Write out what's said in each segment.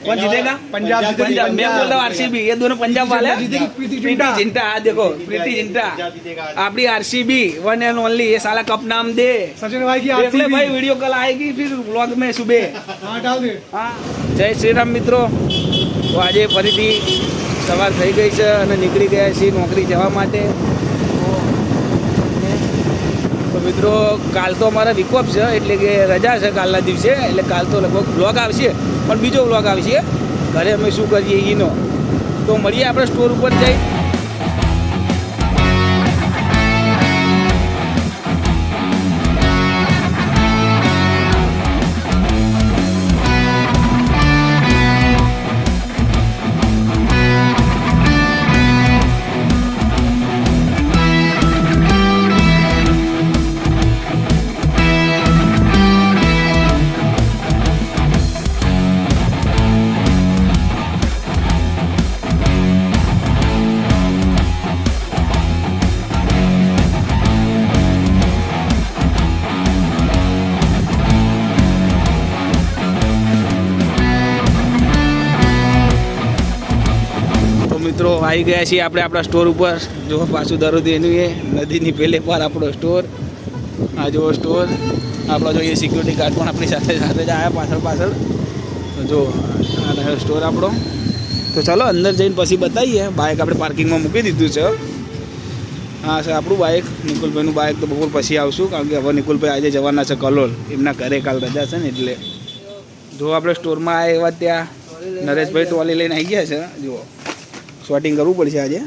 कौन जीतेगा? पंजाब। मैं बोल रहा हूँ आरसीबी, ये दोनों पंजाब वाले। प्रीति जिंटा, देखो प्रीति जिंटा अपनी आरसीबी वन एंड ओनली। ये साला कप नाम दे सचिन भाई की देख ले भाई, वीडियो कल आएगी फिर व्लॉग में सुबह। हाँ डाल दे। हाँ जय श्री राम मित्रों। तो आज फरीથી સવાર થઈ ગઈ છે અને નીકળી ગયા છીએ નોકરી જવા માટે। તો મિત્રો કાલ તો અમારા વીક ઓફ છે, એટલે કે રજા છે કાલના દિવસે, એટલે કાલ તો લગભગ વ્લોગ આવશે, પણ બીજો વ્લોગ આવશે ઘરે અમે શું કરીએ એનો। તો મળીએ આપણે સ્ટોર ઉપર જઈ। મિત્રો આવી ગયા છીએ આપણે આપણા સ્ટોર ઉપર। જો પાછું દરોથી એનું એ નદીની પેલે પર આપણો સ્ટોર। આ જો સ્ટોર આપણો જો એ સિક્યુરિટી ગાર્ડ પણ આપણી સાથે સાથે જ આવ્યા પાછળ। તો જો આ રહ્યો સ્ટોર આપણો। તો ચાલો અંદર જઈને પછી બતાવીએ। બાઇક આપણે પાર્કિંગમાં મૂકી દીધું છે। હા છે આપણું બાઇક, નિકુલભાઈનું બાઇક તો બપોર પછી આવશું, કારણ કે હવે નિકુલભાઈ આજે જવાના છે કલોલ, એમના ઘરે કાલ રજા છે ને એટલે। જો આપણે સ્ટોરમાં આવ્યા ત્યાં નરેશભાઈ ટ્રોલી લઈને આવી ગયા છે। જુઓ શોટિંગ કરવું પડશે આજે,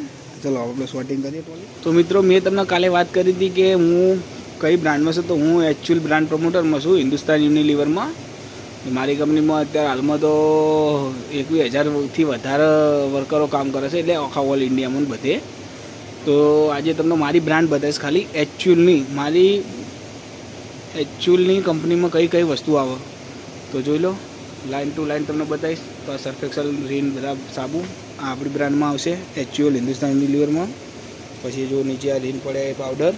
ચલો આપણે શોટિંગ કરીએ। તો મિત્રો મેં તમને કાલે વાત કરી હતી કે હું કઈ બ્રાન્ડમાં છું, તો હું એકચ્યુઅલ બ્રાન્ડ પ્રમોટરમાં છું હિન્દુસ્તાન યુનિલિવરમાં। મારી કંપનીમાં અત્યારે હાલમાં તો 21,000થી વધારે વર્કરો કામ કરે છે, એટલે આખા ઓલ ઇન્ડિયામાં બધે। તો આજે તમને મારી બ્રાન્ડ બતાવીશ, ખાલી એકચ્યુઅલની કંપનીમાં કઈ કઈ વસ્તુ આવે તો જોઈ લો। લાઇન ટુ લાઇન તમને બતાવીશ। તો આ સર્ફ એક્સેલ, રીન, બધા સાબુ આ આપણી બ્રાન્ડમાં આવશે એકચ્યુઅલ હિન્દુસ્તાન યુનિલિવરમાં। પછી જો નીચે આ રીન પડે એ પાવડર।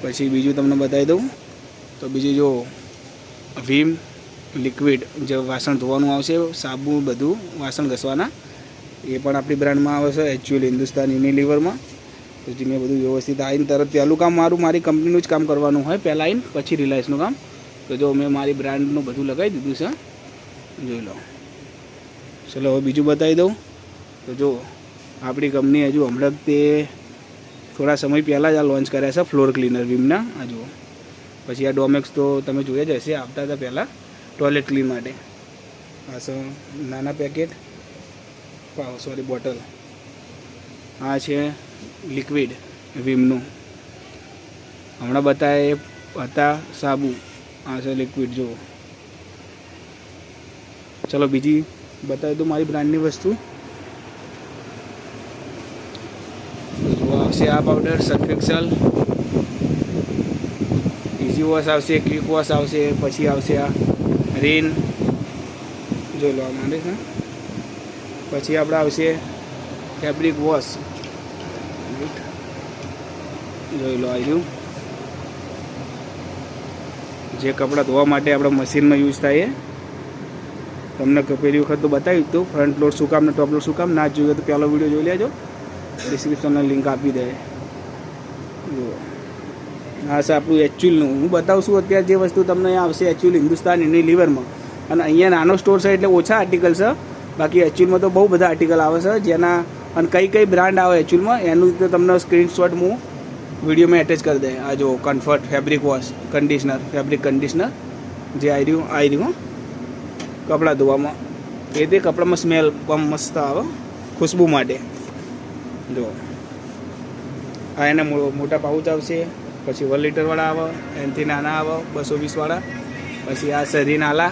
પછી બીજું તમને બતાવી દઉં તો બીજું જો વીમ લિક્વિડ, જે વાસણ ધોવાનું આવશે, સાબુ બધું વાસણ ઘસવાના, એ પણ આપણી બ્રાન્ડમાં આવે છે એકચ્યુઅલ હિન્દુસ્તાન યુનિલિવરમાં। તો મેં બધું વ્યવસ્થિત આવીને તરત પહેલું કામ મારી કંપનીનું જ કામ કરવાનું હોય, પહેલાં આવીને પછી રિલાયન્સનું કામ। તો જો મેં મારી બ્રાન્ડનું બધું લગાવી દીધું છે, જોઈ લો। ચલો હવે બીજું બતાવી દઉં તો જો આપણી કંપની હજુ હમણાં તે થોડા સમય પહેલાં જ આ લોન્ચ કર્યા છે ફ્લોર ક્લીનર વીમના। આ જુઓ। પછી આ ડોમેક્સ તો તમે જોયા જ હશે, આવતા હતા પહેલાં ટોયલેટ ક્લીન માટે। આ છે નાના પેકેટ, બોટલ। આ છે લિક્વિડ વીમનું, હમણાં બતાવે હતા સાબુ। આ છે લિક્વિડ જુઓ। ચલો બીજી બતાવી દઉં મારી બ્રાન્ડની વસ્તુ। જો આવશે આ powder Surf Excel, Easy Wash આવશે, ક્વિક વોશ આવશે, પછી આવશે આ રીન, જોઈ લો આ માંડે છે। પછી આપણે આવશે ફેબ્રિક વોશ, જોઈ લો આવ્યું, જે કપડાં ધોવા માટે આપણા મશીનમાં યુઝ થાય। તમને પહેલી વખત તો બતાવ્યું હતું ફ્રન્ટ લોડ શું કામ ને ટોપ લોડ શું કામ, ના જોઈએ તો પહેલો વિડીયો જોઈ લેજો, ડિસ્ક્રિપ્શનમાં લિંક આપી દે। જુઓ હા છે આપણું એકચ્યુઅલનું, હું બતાવું છું અત્યારે જે વસ્તુ તમને અહીંયા આવશે એકચ્યુઅલ હિન્દુસ્તાન યુનિલિવરમાં। અને અહીંયા નાનો સ્ટોર છે એટલે ઓછા આર્ટિકલ છે, બાકી એકચ્યુઅલમાં તો બહુ બધા આર્ટિકલ આવે છે, જેના અને કઈ બ્રાન્ડ આવે એકચ્યુઅલમાં એનું તો તમને સ્ક્રીનશોટ હું વિડીયોમાં એટેચ કરી દે। આ જો comfort fabric wash conditioner, fabric conditioner જે આવી રહ્યું કપડાં ધોવામાં, એ તે કપડામાં સ્મેલ બમ મસ્ત આવે ખુશ્બુ માટે। જો આ એના મોટા પાઉચ આવશે, પછી 1 લીટરવાળા આવે, એનાથી નાના આવે 220વાળા। પછી આ સરી નાલા,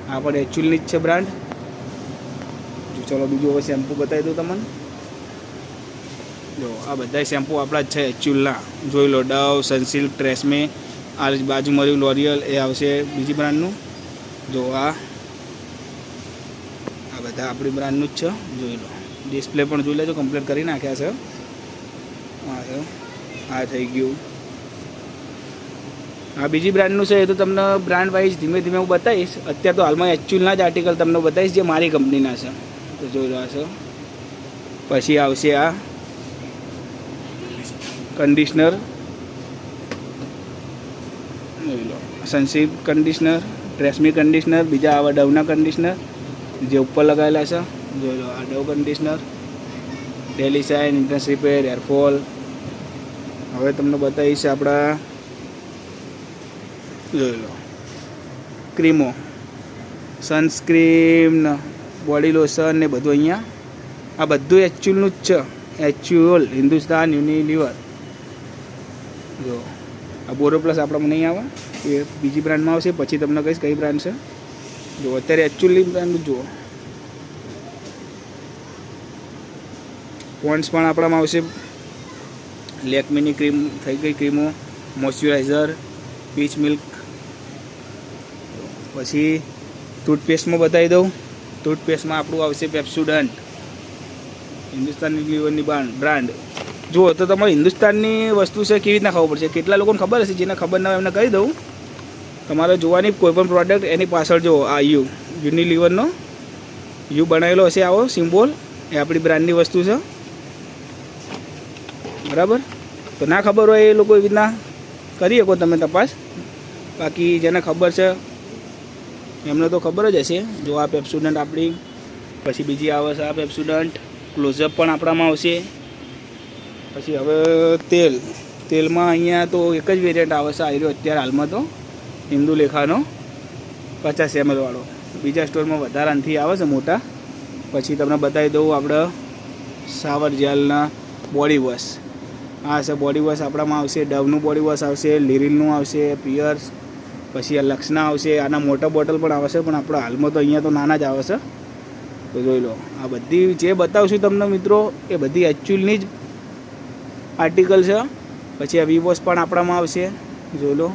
આ પણ એકચ્યુઅલની જ છે બ્રાન્ડ। ચલો બીજું હવે શેમ્પૂ બતાવી દઉં તમને। જો આ બધા શેમ્પૂ આપણા જ છે એકચ્યુઅલના, જોઈ લો ડવ, સનસિલ્ક, ટ્રેસમે, આ બાજુમાં રહ્યું લોરિયલ, એ આવશે બીજી બ્રાન્ડનું। જો આ બધા આપણી બ્રાન્ડનું જ છે, જોઈ લો। ડિસ્પ્લે પણ જોઈ લેજો, કમ્પ્લીટ કરી નાખ્યા છે। આ થઈ ગયું આ બીજી બ્રાન્ડનું છે. એ તો તમને બ્રાન્ડ વાઇઝ ધીમે ધીમે હું બતાવીશ. અત્યારે તો હાલમાં એચ્યુઅલના જ આર્ટિકલ તમને બતાવીશ જે મારી કંપનીના છે. તો જોઈ રહ્યા છો. પછી આવશે આ કન્ડિશનર, જોઈ લો, સનસિલ્ક કન્ડિશનર, ટ્રેસમી કન્ડિશનર, બીજા આવા ડવના કન્ડિશનર જે ઉપર લગાવેલા છે. જોઈ લો, આ Dove conditioner, daily shine, intense repair, hairfall. હવે તમને બતાવીશ આપણા, જોઈ લો, ક્રીમો, સનસ્ક્રીન, બોડી લોશન ને બધું અહીંયા. આ બધું એચ્યુઅલનું જ છે. એચ્યુઅલ હિન્દુસ્તાન યુનિલિવર. જો આ બોરો પ્લસ આપણામાં નહીં આવે, એ બીજી બ્રાન્ડમાં આવશે. પછી તમને કહીશ કઈ બ્રાન્ડ છે. જો અત્યારે એચ્યુઅલી બ્રાન્ડ જુઓ. પોન્ડ્સ પણ આપણામાં આવશે. લેકમીની ક્રીમ થઈ ગઈ, ક્રીમો, મોઇશ્ચરાઇઝર, પીચ મિલ્ક. પછી ટૂથપેસ્ટમાં બતાવી દઉં. ટૂથપેસ્ટમાં આપણું આવશે પેપ્સોડન્ટ, હિન્દુસ્તાન યુનિલિવરની બ્રાન્ડ. જુઓ તો તમારે હિન્દુસ્તાનની વસ્તુ છે કેવી રીતના ખબર પડશે. કેટલા લોકોને ખબર હશે, જેને ખબર ના હોય એમને કહી દઉં. તમારે જોવાની કોઈ પણ પ્રોડક્ટ એની પાછળ જુઓ, આ યુનિલિવરનો યુ બનાવેલો હશે આવો સિમ્બોલ, એ આપણી બ્રાન્ડની વસ્તુ છે. બરાબર. તો ના ખબર હોય એ લોકો એવી રીતના કરી શકો તમે તપાસ. બાકી જેને ખબર છે એમને તો ખબર જ હશે. જો આ પેપ્સોડન્ટ આપણી. પછી બીજી આવે છે આ પેપ્સોડન્ટ ક્લોઝઅપ પણ આપણામાં આવશે. પછી હવે તેલમાં અહીંયા તો એક જ વેરિયન્ટ આવે છે આયરો અત્યારે હાલમાં તો, હિન્દુ લેખાનો 50 ml વાળો. બીજા સ્ટોરમાં વધારાથી આવે છે મોટા. પછી તમને બતાવી દઉં આપણે શાવર જેલના બોડી વોશ. આ છે બોડી વોશ આપણામાં આવશે. ડવનું બોડી વોશ આવશે, લિરિલનું આવશે, પિયર્સ, પછી આ લક્સના આવશે. આના મોટા બોટલ પણ આવશે, પણ આપણે હાલમાં તો અહીંયા તો નાના જ આવે છે. તો જોઈ લો, આ બધી જે બતાવશું તમને મિત્રો એ બધી એચ્યુઅલની જ આર્ટિકલ છે. પછી આ વી વોશ પણ આપણામાં આવશે, જોઈ લો.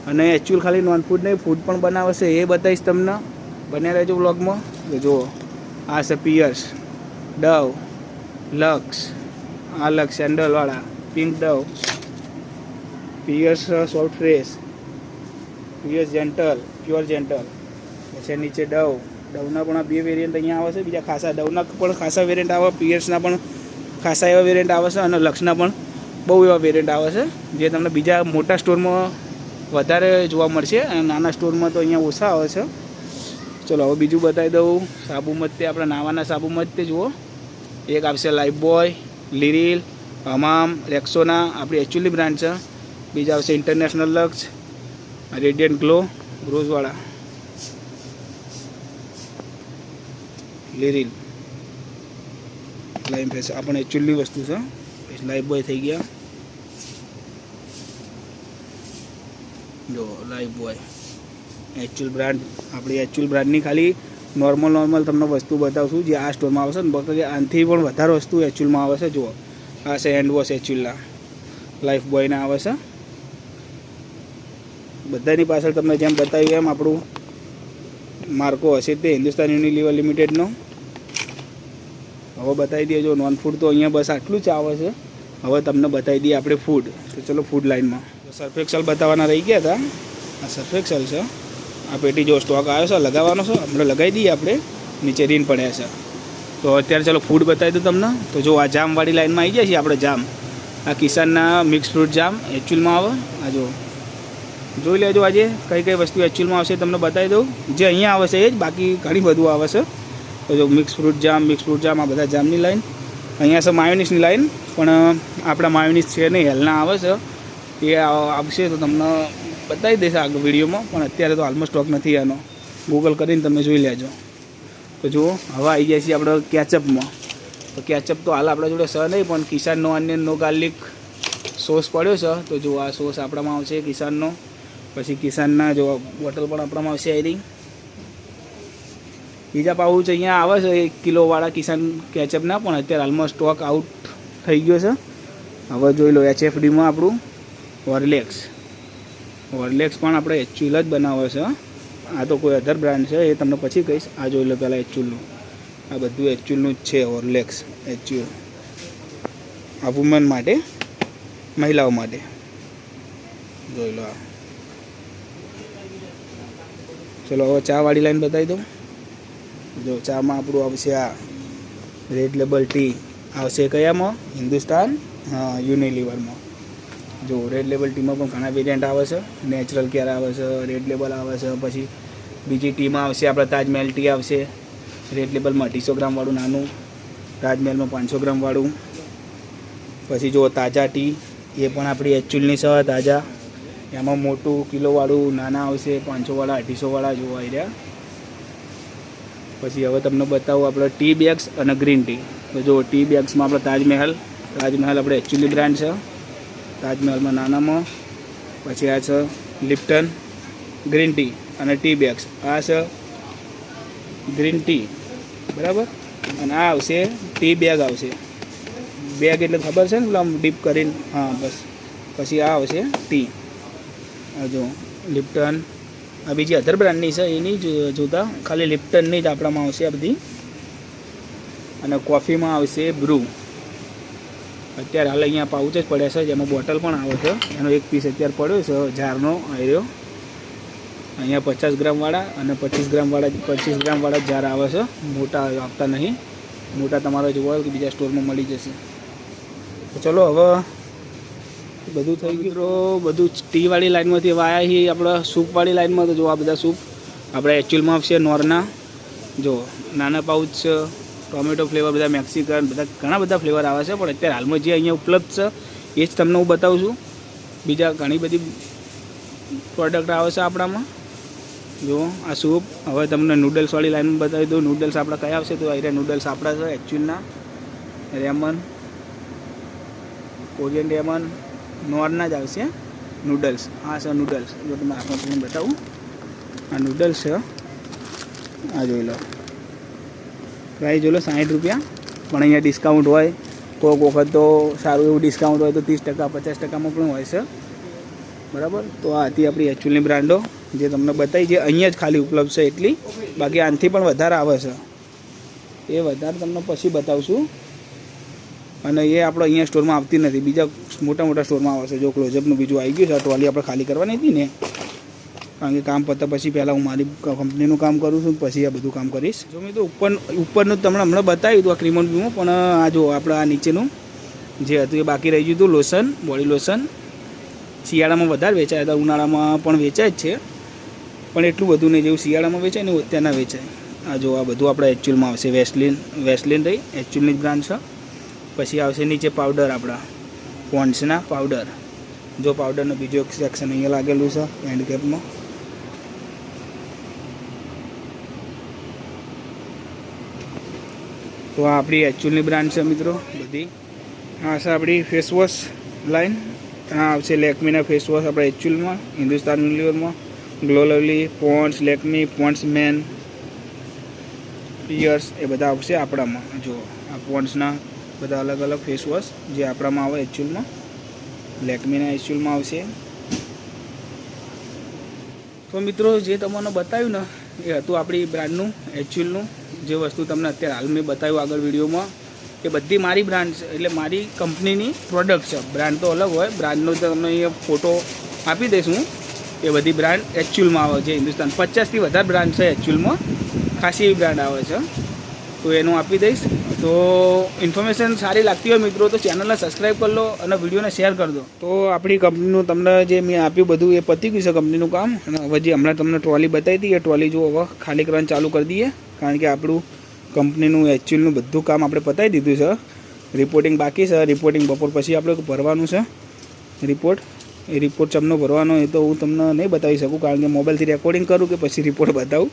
અને એચ્યુઅલ ખાલી નોન ફૂડ નહીં, ફૂડ પણ બનાવે છે, એ બતાવીશ તમને. બન્યા રહેજો બ્લોગમાં. તો જુઓ, આ છે પિયર્સ, ડવ, લક્સ, આ લક્સ સેન્ડલવાળા, pink Dove, Pears soft fresh, Pears gentle, pure gentle. પછી નીચે ડવના પણ આ બે વેરિયન્ટ અહીંયા આવે છે. બીજા ખાસા ડવના પણ ખાસા વેરિયન્ટ આવે, પિયર્સના પણ ખાસા એવા વેરિયન્ટ આવે છે, અને લક્સના પણ બહુ એવા વેરિયન્ટ આવે છે જે તમને બીજા મોટા સ્ટોરમાં વધારે જોવા મળશે, અને નાના સ્ટોરમાં તો અહીંયા ઓછા આવે છે. ચલો હવે બીજું બતાવી દઉં. સાબુમત, તે આપણા નાવાના સાબુમત તે જુઓ. એક આવશે લાઈફબોય, લિરિલ, હમામ, રેક્સોના, આપણી એચ્યુઅલી બ્રાન્ડ છે. બીજા આવશે ઇન્ટરનેશનલ લક્સ, રેડિયન્ટ ગ્લો, રોઝવાળા, લિરિલ, લાઈમ ફેસ, આપણે એચ્યુઅલની વસ્તુ છે. લાઈફબોય થઈ ગયા. જો લાઈફબોય એચ્યુઅલ બ્રાન્ડ, આપણી એચ્યુઅલ બ્રાન્ડની ખાલી નોર્મલ તમને વસ્તુ બતાવશું જે આ સ્ટોરમાં આવશે ને. બાકી આનાથી પણ વધારે વસ્તુ એચ્યુઅલમાં આવે છે. જુઓ, આ છે હેન્ડ વોશ એચ્યુઅલના, લાઈફબોયના આવે છે. બધાની પાછળ તમને જેમ બતાવ્યું એમ આપણું માર્કો હશે તે હિન્દુસ્તાન યુનિલિવર લિમિટેડનો. હવે બતાવી દઈએ. જો નોન ફૂડ તો અહીંયા બસ આટલું જ આવે છે. હવે તમને બતાવી દઈએ આપણે ફૂડ. તો ચલો ફૂડ લાઇનમાં. સર્ફ એક્સેલ બતાવવાના રહી ગયા હતા. આ સર્ફ એક્સેલ છે. આ પેટી જો સ્ટોક આવ્યો છે, લગાવવાનો છે. હમણાં લગાવી દઈએ આપણે. નીચે રીન પડ્યા છે. તો અત્યારે ચાલો ફૂડ બતાવી દઉં તમને. તો જો આ જામવાળી લાઇનમાં આવી જાય છે આપણે. જામ, આ કિસાનના મિક્સ ફ્રૂટ જામ એચ્યુઅલમાં આવે. આ જો જોઈ લેજો આજે કઈ કઈ વસ્તુ એચ્યુઅલમાં આવશે તમને બતાવી દઉં. જે અહીંયા આવે છે એ જ, બાકી ઘણી બધું આવે છે. તો જો મિક્સ ફ્રૂટ જામ, આ બધા જામની લાઈન. અહીંયા છે માયોનીઝની લાઈન, પણ આપણા માયોનીઝ છે નહીં, હેલના આવે છે. એ આવશે તો તમને બતાવી દઈશ આગળ વિડીયોમાં, પણ અત્યારે તો હાલમાં સ્ટોક નથી આનો. ગૂગલ કરીને તમે જોઈ લેજો. તો જુઓ, હવે આવી જાય છે આપણે કેચઅપમાં. તો કેચઅપ તો હાલ આપણા જોડે સ નહીં, પણ કિસાનનો ઓનિયન નો ગાર્લિક સોસ પડ્યો છે. તો જુઓ, આ સોસ આપણામાં આવશે કિસાનનો. પછી કિસાનના જો બોટલ પણ આપણામાં આવશે. આયરી બીજા પાઉચ અહીંયા આવે છે 1 કિલોવાળા કિસાન કેચઅપના, પણ અત્યારે હાલમાં સ્ટોક આઉટ થઈ ગયો છે. હવે જોઈ લો HFDમાં આપણું હોર્લિક્સ પણ આપણે એચ્યુઅલ જ બનાવે છે. આ તો કોઈ અધર બ્રાન્ડ છે, એ તમને પછી કહીશ. આ જોઈ લો પહેલાં એચ્યુઅલનું. આ બધું એચ્યુઅલનું જ છે. હોર્લિક્સ એચ્યુઅલ, આ વુમન માટે, મહિલાઓ માટે. જોઈ લો. ચલો હવે ચાવાળી લાઈન બતાવી દઉં. જો ચામાં આપણું આવશે આ રેડ લેબલ ટી આવશે કયામાં? હિન્દુસ્તાન યુનિલિવરમાં. જો રેડ લેબલ ટીમાં પણ ઘણા વેરિયન્ટ આવે છે. નેચરલ કેર આવે છે, રેડ લેબલ આવે છે, પછી બીજી ટીમાં આવશે આપણે તાજમહેલ ટી આવશે. રેડ લેબલમાં 250 ગ્રામવાળું નાનું, તાજમહેલમાં 500 ગ્રામવાળું. પછી જો તાજા ટી એ પણ આપણી એકચ્યુઅલની છે તાજા. એમાં મોટું કિલોવાળું નાના આવશે, 500વાળા, 250વાળા જોવા આવી રહ્યા. પછી હવે તમને બતાવું આપણે ટી બેગ્સ અને ગ્રીન ટી. તો જો ટી બેગ્સમાં આપણે તાજમહેલ આપણે એકચ્યુઅલી બ્રાન્ડ છે. તાજમહેલમાં નાનામાં. પછી આ છે લિપ્ટન ગ્રીન ટી અને ટી બેગ્સ. આ છે ગ્રીન ટી, બરાબર. અને આ આવશે ટી બેગ આવશે. બેગ એટલે ખબર છે ને, પેલા ડીપ કરીને, હા બસ. પછી આ આવશે ટી. આ જો લિપ્ટન, આ બીજી અધર બ્રાન્ડની છે એની જોતા, ખાલી લિપ્ટનની જ આપણામાં આવશે આ બધી. અને કોફીમાં આવશે બ્રુ. અત્યારે હાલ અહીંયા પાઉચ જ પડ્યા છે, જેમાં બોટલ પણ આવે છે. એનો એક પીસ અત્યારે પડ્યો છે જારનો આવ્યો. અહીંયા 50 ગ્રામવાળા અને 25 ગ્રામવાળા જાર આવે છે. મોટા આપતા નહીં. મોટા તમારે જોવા હોય તો બીજા સ્ટોરમાં મળી જશે. તો ચલો હવે બધું થઈ ગયું. બધું ટીવાળી લાઈનમાંથી હવે આવ્યા છીએ આપણે સૂપવાળી લાઈનમાં. તો જો આ બધા સૂપ આપણે એકચ્યુઅલમાં આવશે નોરના. જો નાના પાઉચ છે, ટોમેટો ફ્લેવર, બધા મેક્સિકન, બધા ઘણા બધા ફ્લેવર આવે છે. પણ અત્યારે હાલમાં જે અહીંયા ઉપલબ્ધ છે એ જ તમને હું બતાવું છું. બીજા ઘણી બધી પ્રોડક્ટ આવે છે આપણામાં. જો આ સૂપ. હવે તમને નૂડલ્સવાળી લાઈનમાં બતાવી દઉં. નૂડલ્સ આપણા કયા આવશે? તો આ નૂડલ્સ આપણા છે એકચ્યુઅલના. રેમન, કોરિયન રેમન, નોરના જ આવશે નૂડલ્સ. આ છે નૂડલ્સ. જો તમે આમાં બતાવું, આ નૂડલ્સ છે. આ જોઈ લો. પ્રાઇસ જોઈ લો 60 રૂપિયા. પણ અહીંયા ડિસ્કાઉન્ટ હોય કોઈક વખત તો સારું એવું ડિસ્કાઉન્ટ હોય તો 30%, 50%માં પણ હોય છે, બરાબર. તો આ હતી આપણી એકચ્યુઅલની બ્રાન્ડો જે તમને બતાવી, જે અહીંયા જ ખાલી ઉપલબ્ધ છે એટલી. બાકી આનાથી પણ વધારે આવે છે. એ વધારે તમને પછી બતાવશું. અને એ આપણે અહીંયા સ્ટોરમાં આવતી નથી, બીજા મોટા સ્ટોરમાં આવે છે. જો ક્લોઝઅપનું બીજું આવી ગયું છે. ટ્રોલી આપણે ખાલી કરવાની હતી ને, કારણ કે કામ પતા પછી પહેલાં હું મારી કંપનીનું કામ કરું છું, પછી આ બધું કામ કરીશ. જો મેં તો ઉપરનું તમને હમણાં બતાવ્યું હતું આ ક્રીમોન બીમો. પણ આ જો આપણે આ નીચેનું જે હતું એ બાકી રહી ગયું હતું. લોશન, બોડી લોશન શિયાળામાં વધારે વેચાય હતા, ઉનાળામાં પણ વેચાય જ છે, પણ એટલું બધું નહીં. જેવું શિયાળામાં વેચાય ને અત્યારના વેચાય. આ જો આ બધું આપણે એકચ્યુઅલમાં આવશે. વેસ્લિન રહી એકચ્યુઅલની જ બ્રાન્ડ છે. પછી આવશે નીચે પાવડર, આપણા પોન્ડ્સના પાવડર. જો પાવડરનો બીજો એક સેક્શન અહીંયા લાગેલું છે એન્ડ કેપમાં. તો આ આપણી એકચ્યુઅલની બ્રાન્ડ છે મિત્રો બધી. આ છે આપણી ફેસવોશ લાઈન. આ આવશે લેકમીના ફેસવોશ આપણા એકચ્યુઅલમાં, હિન્દુસ્તાન યુનિલિવરમાં. Glow Lovely, Pond's, Lakme, Pond's Men, Pears, એ બધા આવશે આપણામાં. જો આ પોન્ડ્સના બધા અલગ અલગ ફેસવોશ જે આપણામાં આવે એકચ્યુઅલમાં. લેકમીના એકચ્યુઅલમાં આવશે. તો મિત્રો જે તમને બતાવ્યું ને એ હતું આપણી બ્રાન્ડનું એકચ્યુઅલનું. જે વસ્તુ તમને અત્યારે હાલ મેં બતાવ્યું આગળ વિડીયોમાં, એ બધી મારી બ્રાન્ડ છે. એટલે મારી કંપનીની પ્રોડક્ટ છે. બ્રાન્ડ તો અલગ હોય. બ્રાન્ડનો તમને અહીંયા ફોટો આપી દઈશ હું. એ બધી બ્રાન્ડ એકચ્યુઅલમાં આવે છે. હિન્દુસ્તાન 50થી વધારે બ્રાન્ડ છે એકચ્યુઅલમાં. ખાસી એવી બ્રાન્ડ આવે છે. તો એનું આપી દઈશ. તો ઇન્ફોર્મેશન સારી લાગતી હોય મિત્રો તો ચેનલને સબસ્ક્રાઈબ કરી લો અને વિડીયોને શેર કરી દો. તો આપણી કંપનીનું તમને જે મેં આપ્યું બધું એ પતી ગયું છે કંપનીનું કામ. અને હવે જે હમણાં તમને ટ્રોલી બતાવી હતી એ ટ્રોલી જો હવે ખાલી કરવાનું ચાલુ કરી દઈએ, કારણ કે આપણું કંપનીનું એકચ્યુઅલનું બધું કામ આપણે પતાવી દીધું છે. રિપોર્ટિંગ બાકી છે. રિપોર્ટિંગ બપોર પછી આપણે ભરવાનું છે રિપોર્ટ. એ રિપોર્ટ ચમનો ભરવાનો એ તો હું તમને નહીં બતાવી શકું, કારણ કે મોબાઈલથી રેકોર્ડિંગ કરું કે પછી રિપોર્ટ બતાવું.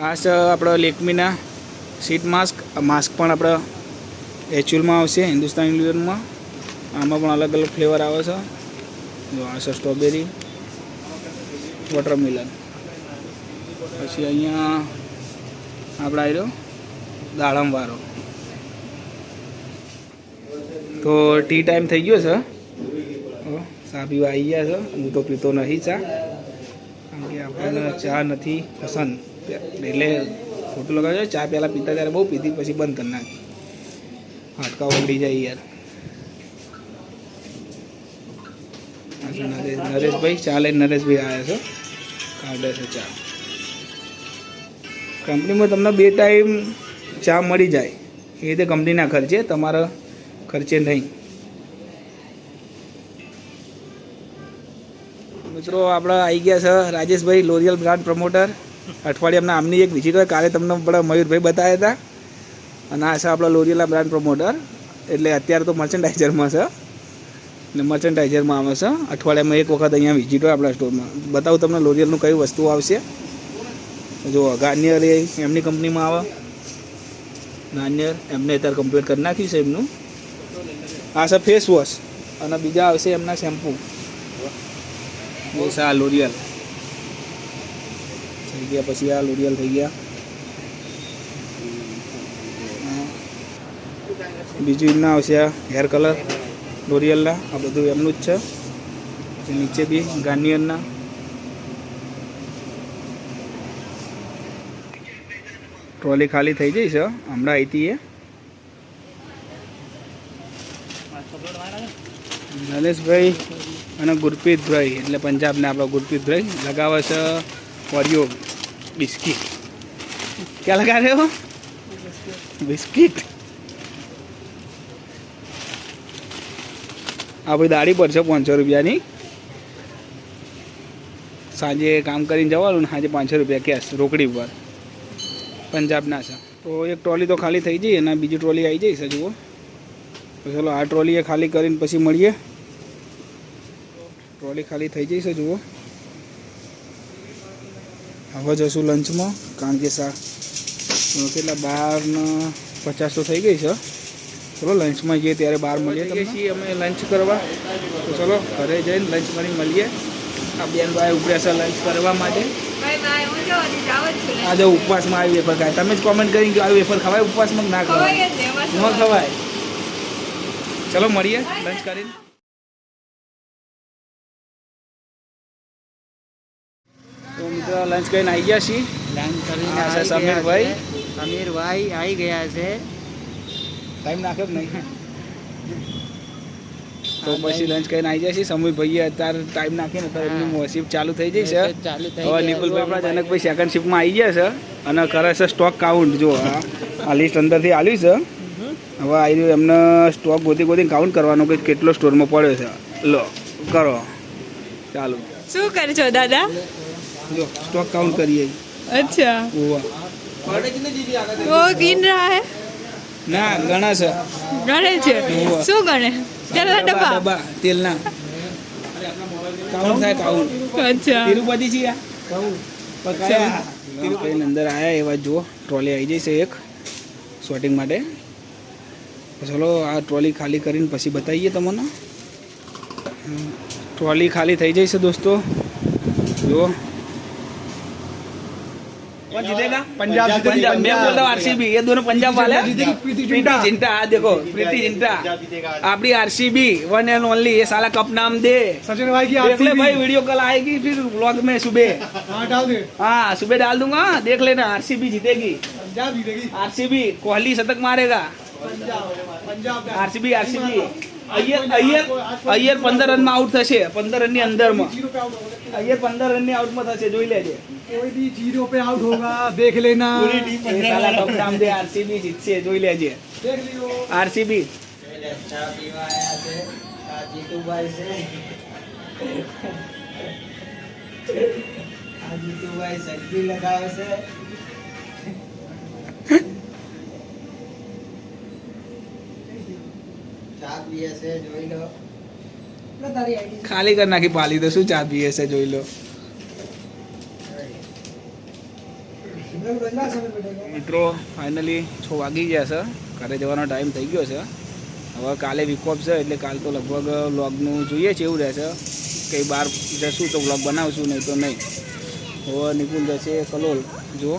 આ છે આપણા લેકમીના સીટ માસ્ક. આ માસ્ક પણ આપણા એકચ્યુઅલમાં આવશે હિન્દુસ્તાન યુનિલિવરમાં. આમાં પણ અલગ અલગ ફ્લેવર આવે છે. જો આ છે સ્ટ્રોબેરી, વોટરમેલન. પછી અહીંયા આપણે આવ્યો દાડમવાળો. તો ટી ટાઈમ થઈ ગયો છે. ચા પીવા આવી ગયા છે. હું તો પીતો નથી ચા, કારણ કે આપણને ચા નથી પસંદ. એટલે ખોટું લગાવે છે. ચા પહેલાં પીતા ત્યારે બહુ પીધી, પછી બંધ કરી નાખી. હાડકા ઓગળી જાય યાર. નરેશભાઈ ચા લઈને નરેશભાઈ આવ્યા છો, કાઢે છે ચા. કંપનીમાં તમને 2 ટાઈમ ચા મળી જાય એ રીતે કંપનીના ખર્ચે, તમારા ખર્ચે નહીં. મિત્રો આપણે આવી ગયા છે રાજેશભાઈ, લોરિયલ બ્રાન્ડ પ્રમોટર. અઠવાડિયામાં આમની એક વિઝિટ હોય, કાલે તમને બધા મયુરભાઈ બતાવ્યા હતા. અને આ છે આપણા લોરિયલના બ્રાન્ડ પ્રમોટર, એટલે અત્યારે તો મર્ચેન્ડાઇઝરમાં છે ને મર્ચેન્ડાઇઝરમાં આવે છે. અઠવાડિયામાં એક વખત અહીંયા વિઝિટ હોય આપણા સ્ટોરમાં. બતાવું તમને લોરિયલનું કઈ વસ્તુ આવશે. જો ગાર્નિયર એ એમની કંપનીમાં આવે, ગાર્નિયર એમને અત્યારે કમ્પ્લીટ કરી નાખ્યું છે એમનું. આ છે ફેસ વોશ અને બીજા આવશે એમના શેમ્પૂ. આ લોરિયલ થઈ ગયા, પછી આ લોરિયલ થઈ ગયા. બીજું એમના આવશે હેર કલર લોરિયલના, આ બધું એમનું જ છે. પછી નીચે બી ગાર્નિયરના. ટ્રોલી ખાલી થઈ જઈ છે હમણાં અહીંથી. એ નરેશભાઈ અને ગુરપ્રીતભાઈ એટલે પંજાબના આપણા ગુરપ્રીતભાઈ લગાવે છે ઓરિયો બિસ્કિટ. ક્યાં લગા રહ્યો બિસ્કિટ? આ ભાઈ દાઢી પડશે 500 રૂપિયાની. સાંજે કામ કરીને જવાનું ને સાંજે 500 રૂપિયા કેશ રોકડી પર. પંજાબના છે. તો એક ટ્રોલી તો ખાલી થઈ જઈ અને બીજી ટ્રોલી આવી જઈશ. જુઓ તો ચલો આ ટ્રોલી એ ખાલી કરીને પછી મળીએ. ટ્રોલી ખાલી થઈ જઈશ. જુઓ હવે જશું લંચમાં, કારણ કે કેટલા 12:50 તો થઈ ગઈ છે. ચલો લંચમાં જઈએ ત્યારે 12 મળીએ છીએ અમે લંચ કરવા. તો ચલો ઘરે જઈને લંચ કરી મળીએ. આ બેનભાઈ ઉપડ્યા છે લંચ કરવા માટે. આજે ઉપવાસમાં આવી વેફર ખાય. તમે જ કોમેન્ટ કરી કે આવી વેફર ખવાય ઉપવાસમાં? ના ખવાય, ન ખવાય. ચલો મળીએ લંચ કરીને. તો મિત્રો લંચ કરીને આવી ગયા છીએ. લંચ કરીને સમીરભાઈ આવી ગયા છે. ટાઈમ નાખ્યો કે નહીં? તો પછી લંચ કરીને આવી જાય છે. સમીરભાઈએ અત્યારે ટાઈમ નાખીને તો એમની શિફ્ટ ચાલુ થઈ જઈ છે. હવે નિકુલભાઈ આપણા જનકભાઈ સેકન્ડ શિફ્ટમાં આવી ગયા છે અને કરે છે સ્ટોક કાઉન્ટ. જો આ લિસ્ટ અંદરથી આવ્યું છે. હવે આવી રહ્યું એમને સ્ટોક ગોતીને કાઉન્ટ કરવાનો કે કેટલો સ્ટોરમાં પડ્યો છે. લો કરો ચાલુ. શું કરજો દાદા? જો स्टॉक काउंट करिए. अच्छा वो गिन रहा है ना गणा से गणे છે શું ગણે? તેલના ડબ્બા તેલના કાઉન્ટ થાય કાઉન્ટ. અચ્છા તિરુપતિ છે આ કાઉન્ટ પકાયા. તિરુપતિ અંદર આયા એવા જો ટ્રોલી આવી જશે એક શોટિંગ માટે. ચલો આ ટ્રોલી ખાલી કરીને પછી બતાવીએ તમને. ट्रॉली खाली થઈ જશે दोस्तों. જો कौन जीतेगा? पंजाब पंजाब मैं बोल रहा हूँ आरसीबी. ये दोनों पंजाब वाले प्रीति जिंटा. देखो प्रीति जिंटा अपनी आरसीबी वन एंड ओनली. ये साला कप नाम दे सचिन भाई की. देख ले भाई वीडियो कल आएगी फिर व्लॉग में सुबह. हाँ डाल दे. हाँ सुबह डाल दूंगा. देख लेना आरसीबी जीतेगी. पंजाब जीतेगी. आरसीबी कोहली शतक मारेगा. आरसीबी आरसीबी अय्यर 15 रन में आउट થશે. 15 रन ની અંદર માં अय्यर 15 रन ની આઉટ માં થશે. જોઈ લેજે. कोई भी 0 पे आउट होगा देख लेना. पूरी टीम 15 साला कप नाम दे आरसीबी जीतશે. જોઈ લેજે देख लियो आरसीबी. अच्छा पीवा आया છે જીતુભાઈ છે. આ જીતુભાઈ સગી લગાવે છે. खाली कर नाखी पाली तो शू चा पीए से જોઈ લો. મિત્રો ફાઇનલી 6 વાગી ગયા છે. ઘરે જવાનો ટાઈમ થઈ ગયો છે. હવે કાલે વીક ઓફ છે એટલે કાલ તો લગભગ વ્લોગનું જોઈએ છે એવું રહેશે. કંઈ બહાર જશું તો વ્લોગ બનાવશું, નહીં તો નહીં. હવે નિકુલ જશે કલોલ. જો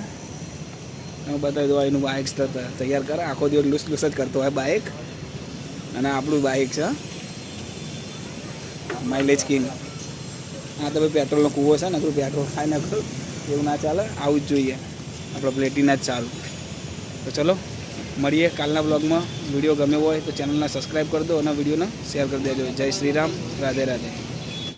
બતાવી દો એનું બાઇક તૈયાર કરે. આખો દિવસ લૂસ લૂસ જ કરતો હોય બાઇક. અને આપણું બાઇક છે માઇલેજ કિંગ. હા તો ભાઈ પેટ્રોલનો કૂવો છે ને, પેટ્રોલ ખાઈ નાખો એવું ના ચાલે. આવું જ જોઈએ આપણે પ્લેટિના જ સારું. તો ચલો મળીએ કાલના બ્લોગમાં. વિડીયો ગમ્યો હોય તો ચેનલને સબસ્ક્રાઈબ કરી દો અને વિડીયોને શેર કરી દેજો. જય શ્રી રામ. રાધે રાધે.